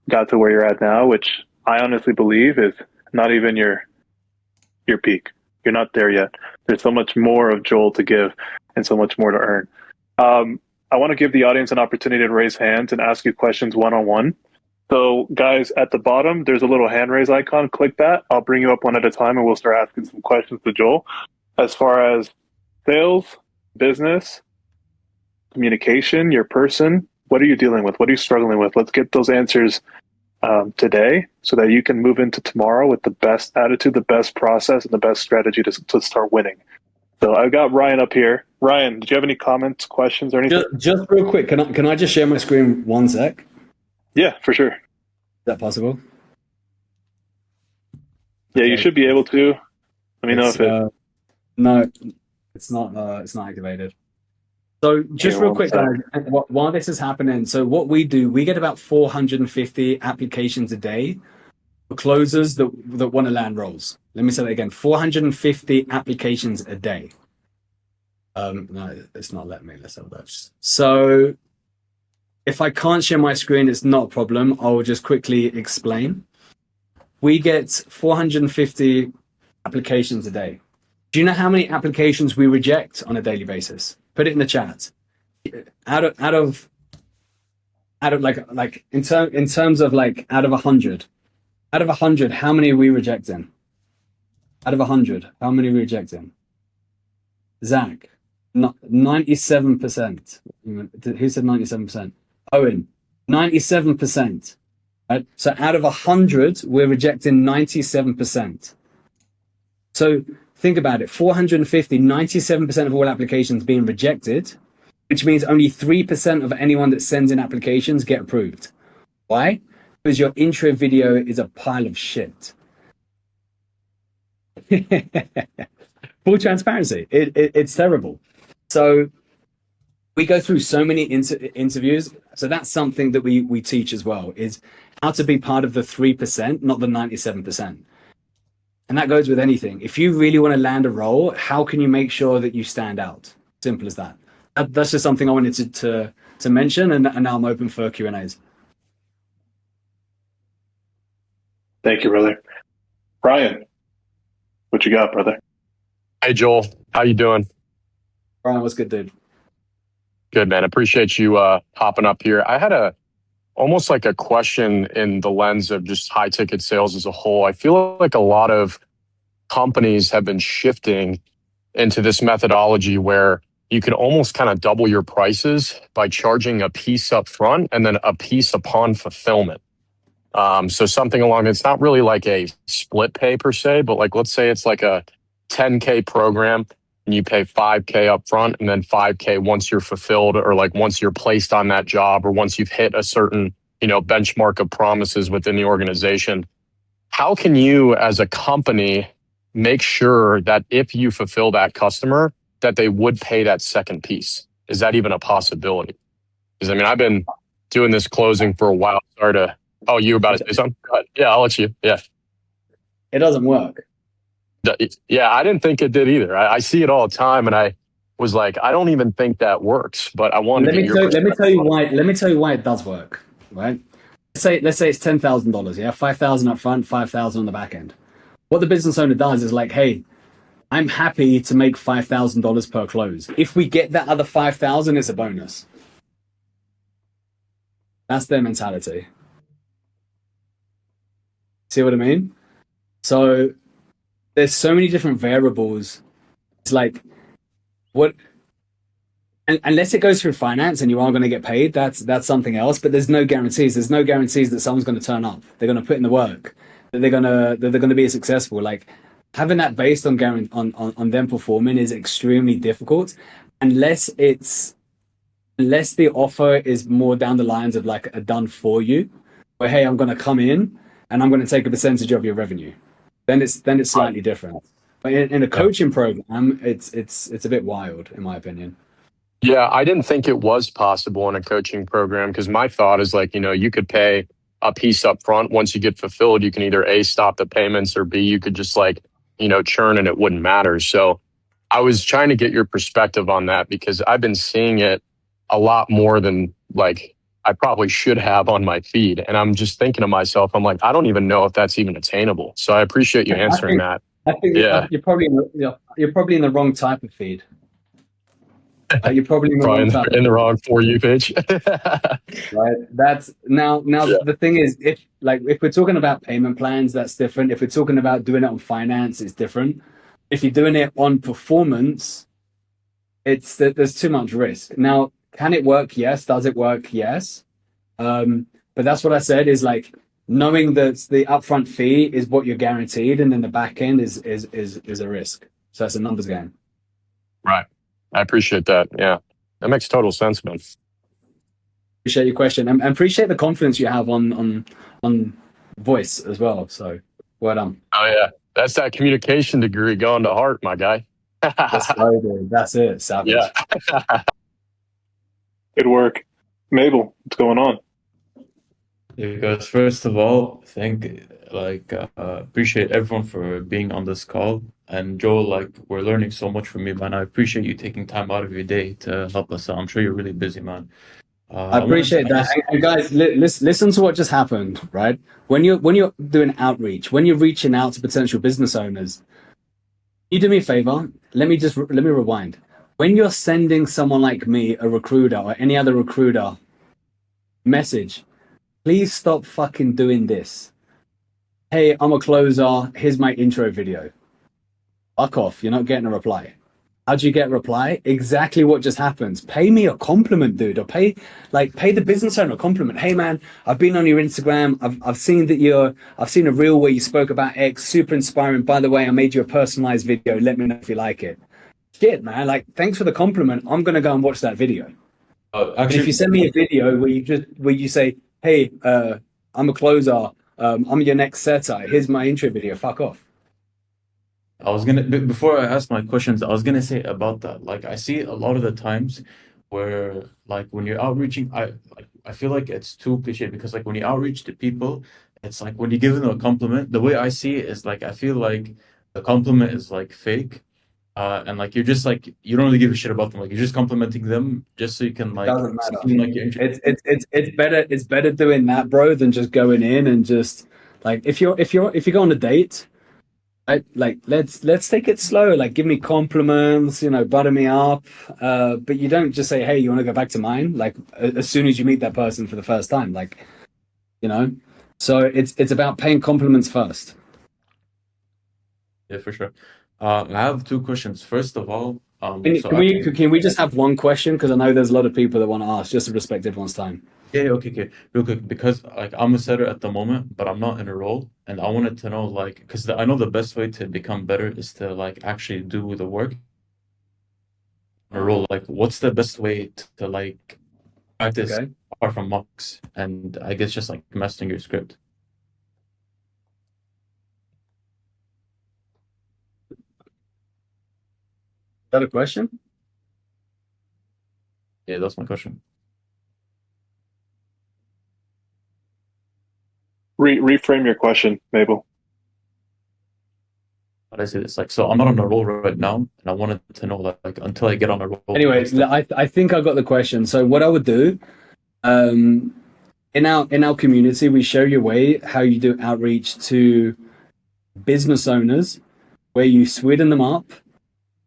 got to where you're at now, which I honestly believe is not even your peak. You're not there yet. There's so much more of Joel to give and so much more to earn. I want to give the audience an opportunity to raise hands and ask you questions one-on-one. So guys, at the bottom, there's a little hand raise icon. Click that. I'll bring you up one at a time and we'll start asking some questions to Joel. As far as sales, business, communication, your person, what are you dealing with? What are you struggling with? Let's get those answers today so that you can move into tomorrow with the best attitude, the best process, and the best strategy to start winning. So I've got Ryan up here. Ryan, did you have any comments, questions, or anything? Just real quick, can I just share my screen 1 sec? Yeah, for sure. Is that possible? Yeah, okay. You should be able to. Let me know if it... No, it's not activated. So just real quick, guys, while this is happening, so what we do, we get about 450 applications a day for closers that want to land roles. Let me say that again, 450 applications a day. No, it's not letting me. Let's have that. So if I can't share my screen, it's not a problem. I'll just quickly explain. We get 450 applications a day. Do you know how many applications we reject on a daily basis? Put it in the chat. Out of like in terms of like out of 100, how many are we rejecting? Out of 100, how many are we rejecting? Zach, 97%. Who said 97%? Owen, 97%. Right? So out of 100, we're rejecting 97%. So think about it, 450, 97% of all applications being rejected, which means only 3% of anyone that sends in applications get approved. Why? Because your intro video is a pile of shit. Full transparency, it's terrible. So we go through so many interviews. So that's something that we teach as well, is how to be part of the 3%, not the 97%. And that goes with anything. If you really want to land a role, how can you make sure that you stand out? Simple as that. That's just something I wanted to mention, and now I'm open for Q&As. Thank you, brother. Brian, what you got, brother? Hey Joel, how you doing? Brian, what's good, dude? Good, man. Appreciate you popping up here. I had a almost like a question in the lens of just high ticket sales as a whole. I feel like a lot of companies have been shifting into this methodology where you can almost kind of double your prices by charging a piece up front and then a piece upon fulfillment. So something along, it's not really like a split pay per se, but like let's say it's like a 10K program and you pay 5K up front and then 5K once you're fulfilled or like once you're placed on that job or once you've hit a certain, benchmark of promises within the organization. How can you as a company make sure that if you fulfill that customer, that they would pay that second piece? Is that even a possibility? Because I mean, I've been doing this closing for a while. Sorry to, oh, you about to say something? Go ahead. Yeah, I'll let you. Yeah. It doesn't work. Yeah, I didn't think it did either. I see it all the time, and I was like, I don't even think that works. But I want to get your perspective. Let me tell you why it does work. Right? Let's say it's $10,000. Yeah, 5,000 up front, 5,000 on the back end. What the business owner does is like, hey, I'm happy to make $5,000 per close. If we get that other 5,000, it's a bonus. That's their mentality. See what I mean? So there's so many different variables. It's like, what? Unless it goes through finance and you are going to get paid, that's something else. But there's no guarantees. There's no guarantees that someone's going to turn up. They're going to put in the work. That they're going to be successful. Like having that based on them performing is extremely difficult, unless the offer is more down the lines of like a done for you, where hey, I'm going to come in and I'm going to take a percentage of your revenue. Then it's slightly different. But in a coaching program, it's a bit wild, in my opinion. Yeah, I didn't think it was possible in a coaching program because my thought is like, you could pay a piece up front. Once you get fulfilled, you can either A, stop the payments, or B, you could just like, churn and it wouldn't matter. So I was trying to get your perspective on that because I've been seeing it a lot more than like I probably should have on my feed. And I'm just thinking to myself, I'm like, I don't even know if that's even attainable. So I appreciate you answering that. I think you're probably in the wrong type of feed. You're probably in the wrong For You page. Right. That's now yeah. The thing is, if we're talking about payment plans, that's different. If we're talking about doing it on finance, it's different. If you're doing it on performance, there's too much risk. Now, can it work? Yes. Does it work? Yes. But that's what I said is like knowing that the upfront fee is what you're guaranteed, and then the back end is a risk. So it's a numbers game. Right. I appreciate that. Yeah, that makes total sense, man. Appreciate your question and appreciate the confidence you have on voice as well. So well done. Oh yeah, that's that communication degree going to heart, my guy. That's it. Savage. Yeah. Good work, Mabel. What's going on? Because first of all, appreciate everyone for being on this call. And Joel, we're learning so much from you, man. I appreciate you taking time out of your day to help us out. I'm sure you're really busy, man. I appreciate that. And guys, listen to what just happened, right? When you're doing outreach, when you're reaching out to potential business owners, you do me a favor. Let me rewind. When you're sending someone like me, a recruiter or any other recruiter message, please stop fucking doing this. Hey, I'm a closer. Here's my intro video. Fuck off. You're not getting a reply. How'd you get a reply? Exactly what just happens. Pay me a compliment, dude, or pay the business owner a compliment. Hey man, I've been on your Instagram. I've seen a reel where you spoke about X, super inspiring. By the way, I made you a personalized video. Let me know if you like it. Shit, man. Thanks for the compliment. I'm gonna go and watch that video. Actually, if you send me a video where you say, hey, I'm a closer, I'm your next setter, here's my intro video, fuck off. Before I ask my questions, I was gonna say about that. I see a lot of the times where, when you're outreaching, I feel like it's too cliche because, when you outreach to people, it's like when you give them a compliment, the way I see it is I feel like the compliment is fake, and you're just you don't really give a shit about them. You're just complimenting them just so you can doesn't matter. Seem like you're interested. It's better doing that, bro, than just going in and just Like if you go on a date, like let's take it slow. Like give me compliments, butter me up. But you don't just say, hey, you want to go back to mine? Like as soon as you meet that person for the first time, like, you know. So it's about paying compliments first. Yeah, for sure. I have two questions. First of all, Can, so can we can we just have one question? Because I know there's a lot of people that want to ask, just to respect everyone's time. yeah, okay, real quick, because like I'm a setter at the moment, but I'm not in a role, and I wanted to know like, because I know the best way to become better is to like actually do the work in a role. Like, what's the best way to like practice Okay. apart from mocks and I guess just like mastering your script? Is that a question? Yeah, that's my question. Reframe your question, Mabel. How do I say this? Like, so I'm not on a roll right now, and I wanted to know that like until I get on a roll, Anyway, what's the I think I got the question. So what I would do, in our community, we show you a way how you do outreach to business owners, where you sweeten them up.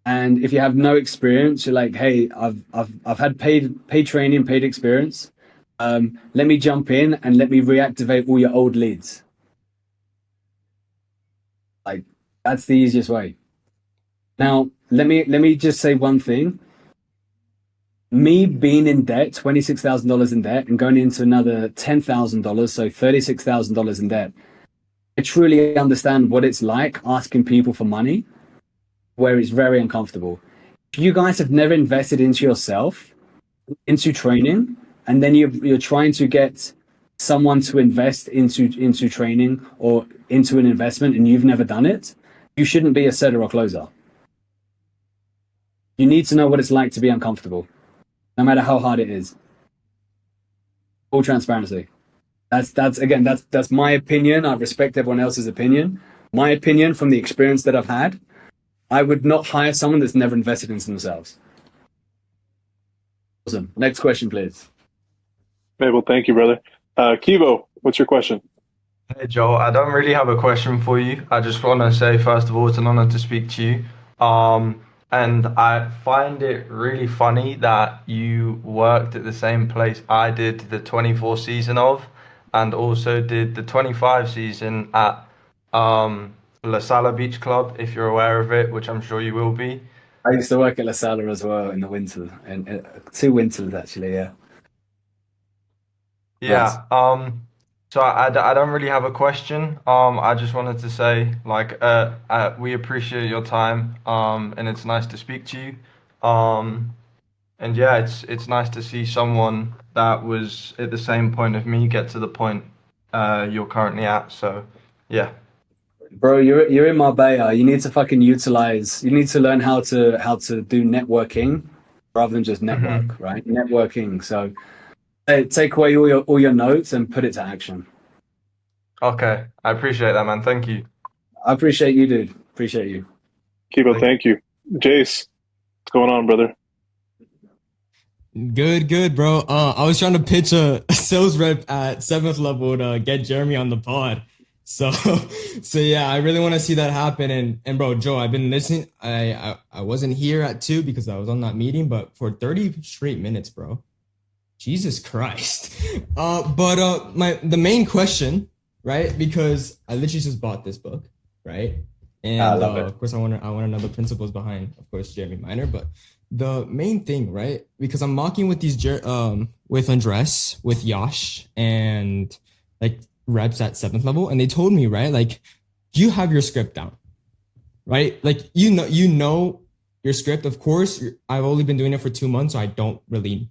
And if you have no experience, you're like, hey, I've had paid training, paid experience. Let me jump in and let me reactivate all your old leads. Like that's the easiest way. Now, let me just say one thing. Me being in debt, $26,000 in debt, and going into another $10,000, so $36,000 in debt. I truly understand what it's like asking people for money, where it's very uncomfortable. If you guys have never invested into yourself, into training, and then you're trying to get someone to invest into training or into an investment, and you've never done it, you shouldn't be a setter or closer. You need to know what it's like to be uncomfortable, no matter how hard it is. Full transparency. That's my opinion. I respect everyone else's opinion. My opinion from the experience that I've had, I would not hire someone that's never invested into themselves. Awesome. Next question, please. Mabel, thank you, brother. Kivo, what's your question? Hey Joel, I don't really have a question for you. I just want to say, first of all, it's an honor to speak to you. And I find it really funny that you worked at the same place I did the 24 season of, and also did the 25 season at La Sala Beach Club, if you're aware of it, which I'm sure you will be. I used to work at La Sala as well in the winter, and 2 winters actually. Yeah, nice. Yeah, so I don't really have a question. I just wanted to say, like, we appreciate your time, and it's nice to speak to you. And yeah, it's nice to see someone that was at the same point of me get to the point you're currently at. So, yeah. Bro, you're in Marbella. You need to fucking utilize. You need to learn how to do networking rather than just network, right? Networking. So take away all your notes and put it to action. Okay, I appreciate that, man. Thank you. I appreciate you, dude. Appreciate you. Kivo, thank you. Jace, what's going on, brother? Good, bro. I was trying to pitch a sales rep at 7th level to get Jeremy on the pod. So, so yeah, I really want to see that happen. And bro, Joe, I've been listening. I wasn't here at 2 because I was on that meeting, but for 30 straight minutes, bro. Jesus Christ. But the main question, right? Because I literally just bought this book, right? And I love it. of course, I want to know the principles behind, of course, Jeremy Minor. But the main thing, right? Because I'm mocking with these with Andres, with Yash, and like reps at 7th level, and they told me, right, like you have your script down, right? Like you know your script. Of course, I've only been doing it for 2 months, so I don't really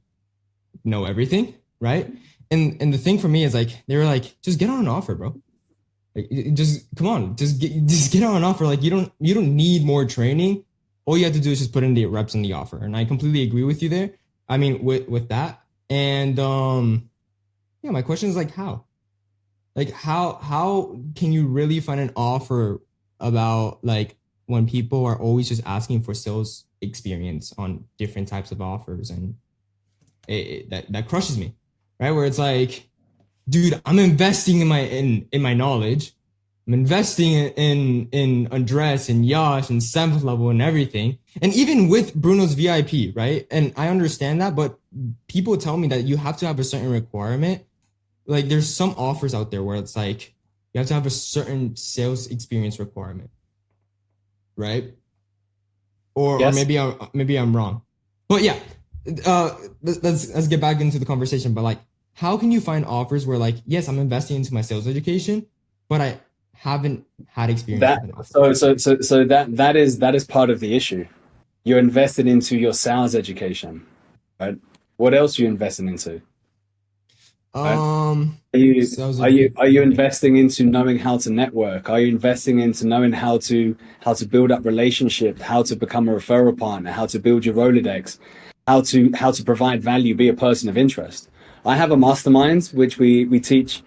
know everything, right? And the thing for me is like they were like, just get on an offer, bro. Like, just come on, just get on an offer. Like you don't need more training. All you have to do is just put in the reps in the offer. And I completely agree with you there. I mean, with that. And yeah, my question is like how? Like how can you really find an offer about like when people are always just asking for sales experience on different types of offers, and that crushes me, right? Where it's like dude, I'm investing in my knowledge. I'm investing in Andres and Yash and seventh level and everything. And even with Bruno's VIP, right? And I understand that, but people tell me that you have to have a certain requirement. Like there's some offers out there where it's like you have to have a certain sales experience requirement, right? Or Yes. maybe I'm wrong. But yeah, let's get back into the conversation. But like, how can you find offers where like, yes, I'm investing into my sales education, but I haven't had experience That with an offer. so that is part of the issue. You're invested into your sales education, right? What else are you investing into? Are you Sales are you are you education. investing into knowing how to network? Are you investing into knowing how to build up relationship, how to become a referral partner, how to build your Rolodex, how to provide value, be a person of interest? I have a mastermind which we teach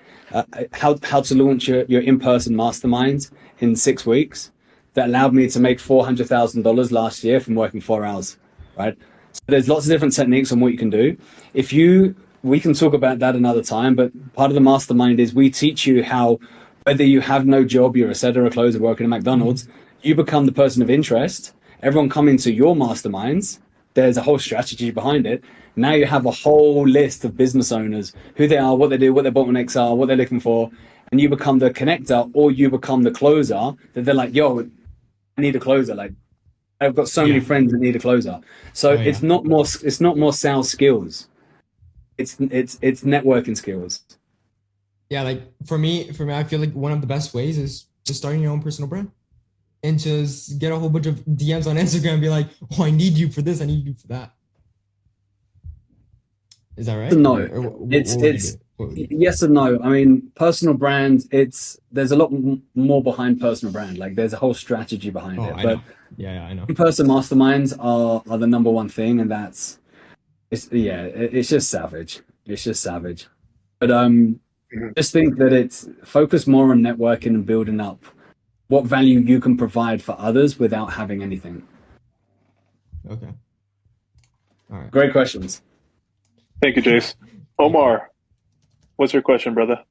how to launch your in-person mastermind in 6 weeks. That allowed me to make $400,000 last year from working 4 hours. Right. So there's lots of different techniques on what you can do. If you We can talk about that another time, but part of the mastermind is we teach you how, whether you have no job, you're a setter, a closer, working at McDonald's, you become the person of interest. Everyone come into your masterminds. There's a whole strategy behind it. Now you have a whole list of business owners, who they are, what they do, what their bottlenecks are, what they're looking for, and you become the connector or you become the closer. That they're like, yo, I need a closer. Like, I've got so many friends that need a closer. So it's not more sales skills. It's networking skills. Yeah, like for me, I feel like one of the best ways is just starting your own personal brand and just get a whole bunch of DMs on Instagram and be like, oh, I need you for this, I need you for that. Is that right? No, What it's yes and no. I mean, personal brand. There's a lot more behind personal brand. Like there's a whole strategy behind it. I But know. Yeah, I know. in-person masterminds are the number one thing, and it's just savage. It's just savage. But just think that it's focus more on networking and building up what value you can provide for others without having anything. Okay. All right. Great questions. Thank you, Jace. Omar, what's your question, brother?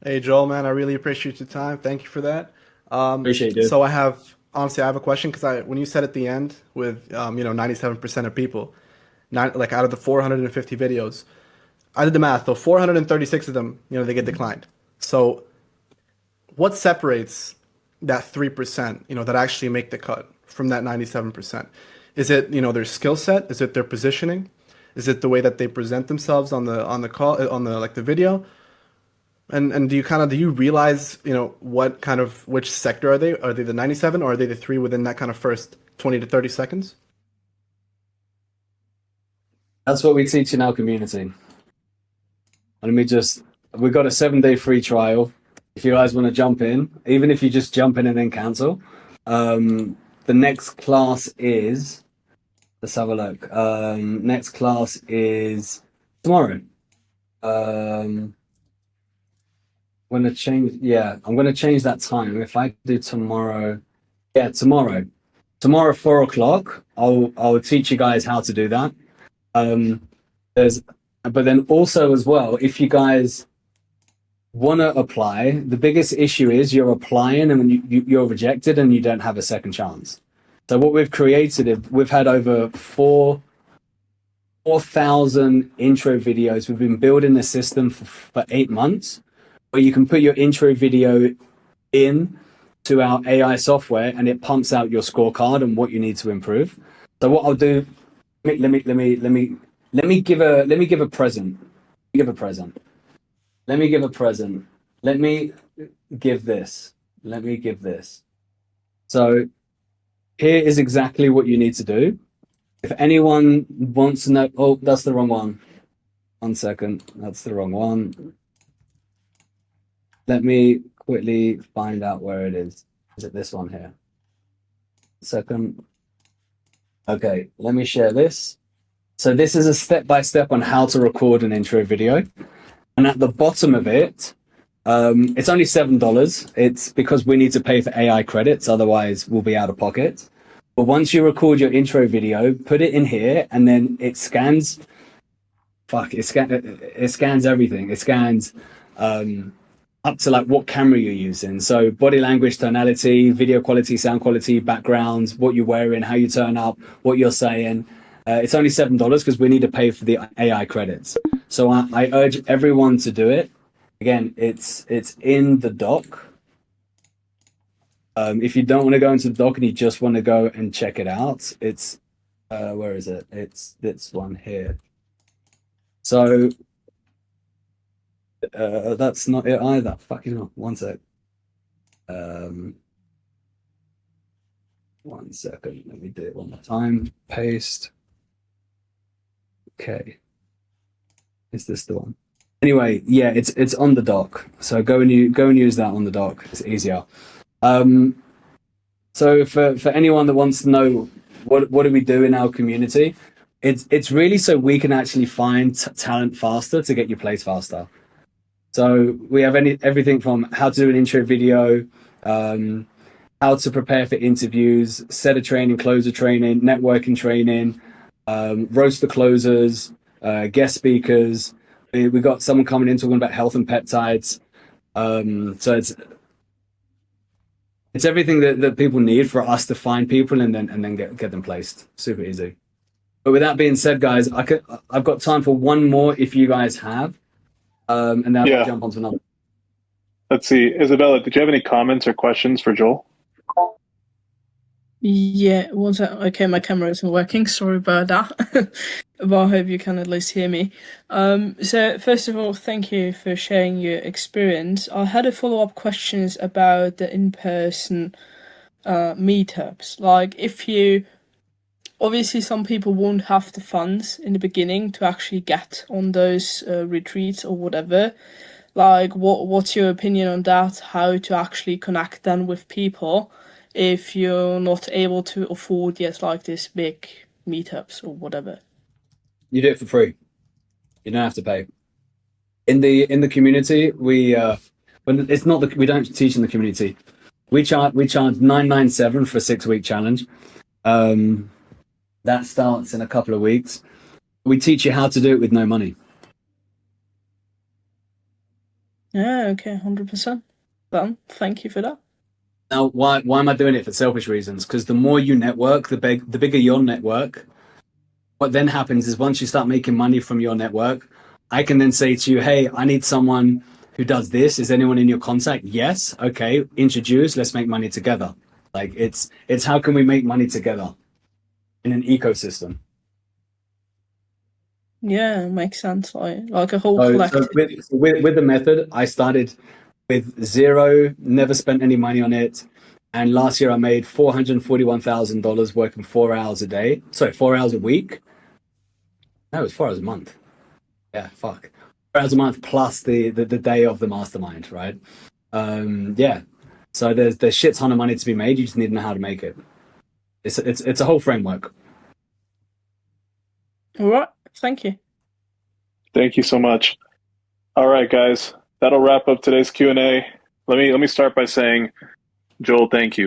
Hey Joel, man, I really appreciate your time. Thank you for that. Appreciate it. So I have a question because when you said at the end with 97% of people, not like out of the 450 videos, I did the math. Though 436 of them, they get declined. So what separates that 3%, that actually make the cut from that 97%? Is it their skill set? Is it their positioning? Is it the way that they present themselves on the call the video? And do you realize which sector are they? Are they the 97 or are they the 3 within that kind of first 20 to 30 seconds? That's what we teach in our community. We've got a 7-day free trial. If you guys want to jump in, even if you just jump in and then cancel, the next class is, let's have a look. Next class is tomorrow. I'm going to change that time. If I do tomorrow, tomorrow 4:00, I'll teach you guys how to do that. But then also as well, if you guys want to apply, the biggest issue is you're applying and you're rejected and you don't have a second chance. So what we've created, we've had over 4,000 intro videos. We've been building the system for 8 months, where you can put your intro video in to our AI software and it pumps out your scorecard and what you need to improve. So what I'll do, let me give a present. Let me give this. So here is exactly what you need to do. If anyone wants to know, oh, that's the wrong one. 1 second, that's the wrong one. Let me quickly find out where it is. Is it this one here? Second. Okay, let me share this. So this is a step-by-step on how to record an intro video. And at the bottom of it, it's only $7. It's because we need to pay for AI credits, otherwise we'll be out of pocket. But once you record your intro video, put it in here, and then it scans it scans everything. It scans up to like what camera you're using. So body language, tonality, video quality, sound quality, backgrounds, what you're wearing, how you turn up, what you're saying. It's only $7 because we need to pay for the AI credits. So I urge everyone to do it. Again, it's in the doc. If you don't want to go into the doc and you just want to go and check it out, it's where is it? It's this one here. So that's not it either. Fucking hell. One sec. 1 second. Let me do it one more time. Paste. Okay. Is this the one? Anyway, yeah, it's on the doc. So go and use that on the doc. It's easier. So for anyone that wants to know what do we do in our community, it's really so we can actually find talent faster to get you placed faster. So we have everything from how to do an intro video, how to prepare for interviews, setter training, closer training, networking training, roaster closers, guest speakers. We got someone coming in talking about health and peptides. So it's everything that people need for us to find people and then get them placed. Super easy. But with that being said, guys, I've got time for one more if you guys have, and then I'll jump onto another. Let's see, Isabella, did you have any comments or questions for Joel? Yeah, okay, my camera isn't working, sorry about that. But I hope you can at least hear me. So first of all, thank you for sharing your experience. I had a follow-up questions about the in-person meetups. Like obviously some people won't have the funds in the beginning to actually get on those retreats or whatever. Like what's your opinion on that? How to actually connect then with people if you're not able to afford like this big meetups or whatever? You do it for free. You don't have to pay. In the community, we we don't teach in the community. We charge $997 for a 6-week challenge. That starts in a couple of weeks. We teach you how to do it with no money. Yeah, okay, 100%. Well, thank you for that. Now, why am I doing it for selfish reasons? Because the more you network, the bigger your network. What then happens is once you start making money from your network, I can then say to you, hey, I need someone who does this. Is anyone in your contact? Yes. Okay. Introduce. Let's make money together. Like it's how can we make money together in an ecosystem? Yeah, makes sense. Like a whole collective. So with the method, I started with zero, never spent any money on it. And last year I made $441,000 working 4 hours a day. Sorry, 4 hours a week. No, it was 4 hours a month. Yeah, fuck. 4 hours a month plus the day of the mastermind, right? Yeah. So there's shit ton of money to be made. You just need to know how to make it. It's a whole framework. All right. Thank you. Thank you so much. All right, guys, that'll wrap up today's Q&A. Let me start by saying, Joel, thank you.